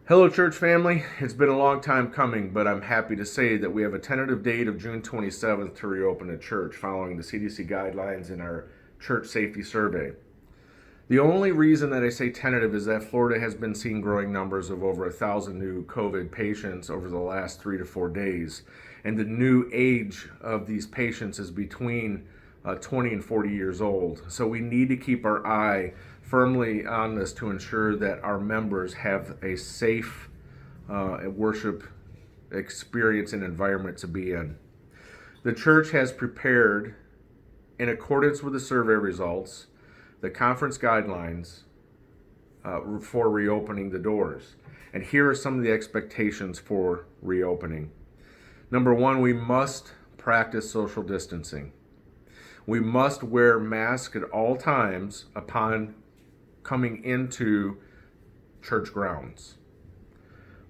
Hello, church family. It's been a long time coming, but I'm happy to say that we have a tentative date of June 27th to reopen the church following the CDC guidelines in our church safety survey. The only reason that I say tentative is that Florida has been seeing growing numbers of over 1,000 new COVID patients over the last 3 to 4 days, and the new age of these patients is between 20 and 40 years old. So we need to keep our eye firmly on this to ensure that our members have a safe worship experience and environment to be in. The church has prepared, in accordance with the survey results, the conference guidelines for reopening the doors. And here are some of the expectations for reopening. Number one, we must practice social distancing. We must wear masks at all times upon coming into church grounds.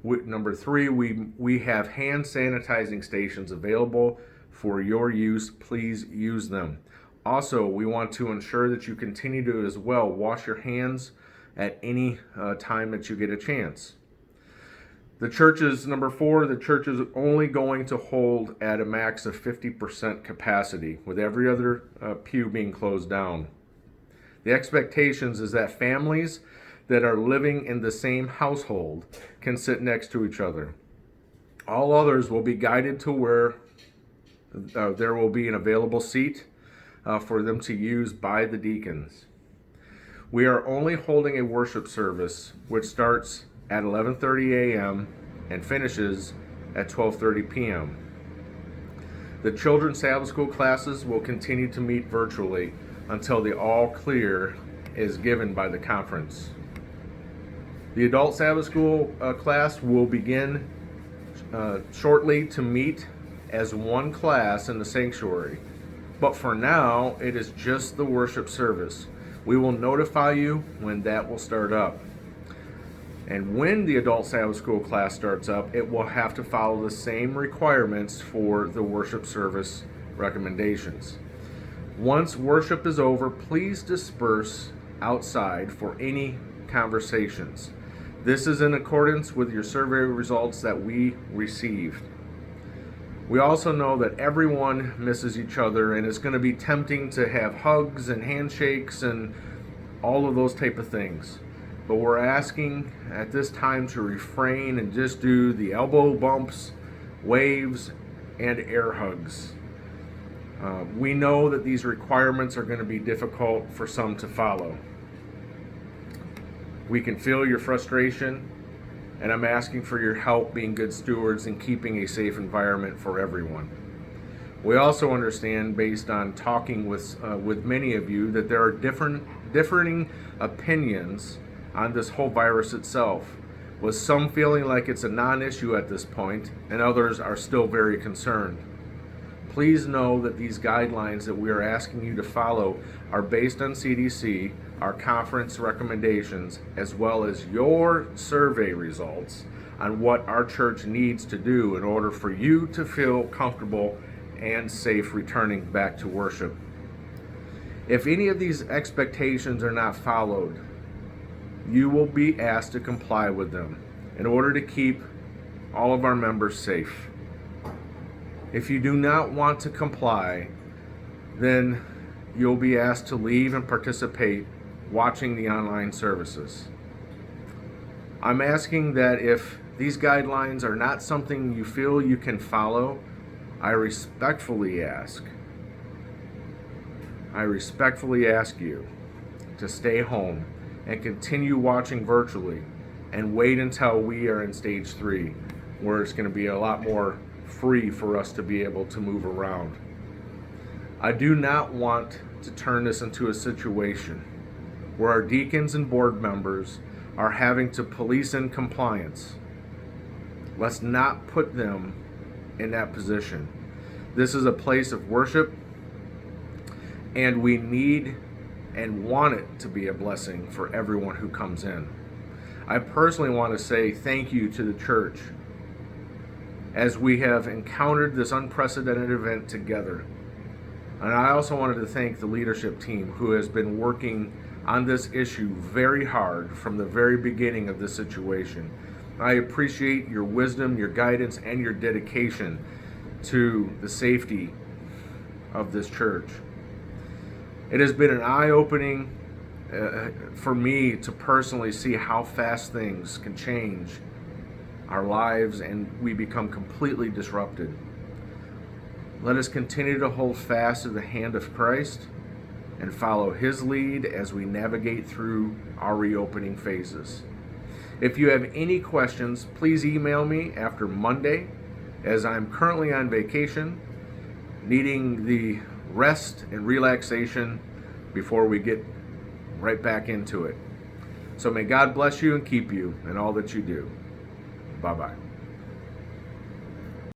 Number three, we have hand sanitizing stations available for your use. Please use them. Also, we want to ensure that you continue to as well wash your hands at any time that you get a chance. Number four, the church is only going to hold at a max of 50% capacity, with every other pew being closed down. The expectations is that families that are living in the same household can sit next to each other. All others will be guided to where there will be an available seat for them to use by the deacons. We are only holding a worship service which starts at 11:30 a.m. and finishes at 12:30 p.m. The children's Sabbath school classes will continue to meet virtually until the all clear is given by the conference. The adult Sabbath school class will begin shortly to meet as one class in the sanctuary. But for now, it is just the worship service. We will notify you when that will start up. And when the adult Sabbath school class starts up, it will have to follow the same requirements for the worship service recommendations. Once worship is over, please disperse outside for any conversations. This is in accordance with your survey results that we received. We also know that everyone misses each other, and it's going to be tempting to have hugs and handshakes and all of those type of things. But we're asking at this time to refrain and just do the elbow bumps, waves, and air hugs. We know that these requirements are going to be difficult for some to follow. We can feel your frustration, and I'm asking for your help being good stewards and keeping a safe environment for everyone. We also understand, based on talking with many of you, that there are differing opinions on this whole virus itself, with some feeling like it's a non-issue at this point, and others are still very concerned. Please know that these guidelines that we are asking you to follow are based on CDC, our conference recommendations, as well as your survey results on what our church needs to do in order for you to feel comfortable and safe returning back to worship. If any of these expectations are not followed, you will be asked to comply with them in order to keep all of our members safe. If you do not want to comply, then you'll be asked to leave and participate watching the online services. I'm asking that if these guidelines are not something you feel you can follow, I respectfully ask you to stay home and continue watching virtually and wait until we are in stage 3, where it's going to be a lot more free for us to be able to move around. I do not want to turn this into a situation where our deacons and board members are having to police in compliance. Let's not put them in that position. This is a place of worship, and we need and want it to be a blessing for everyone who comes in. I personally want to say thank you to the church as we have encountered this unprecedented event together. And I also wanted to thank the leadership team who has been working on this issue very hard from the very beginning of this situation. I appreciate your wisdom, your guidance, and your dedication to the safety of this church. It has been an eye-opening for me to personally see how fast things can change our lives and we become completely disrupted. Let us continue to hold fast to the hand of Christ and follow His lead as we navigate through our reopening phases. If you have any questions, please email me after Monday, as I'm currently on vacation, needing the rest and relaxation before we get right back into it. So may God bless you and keep you in all that you do. Bye-bye.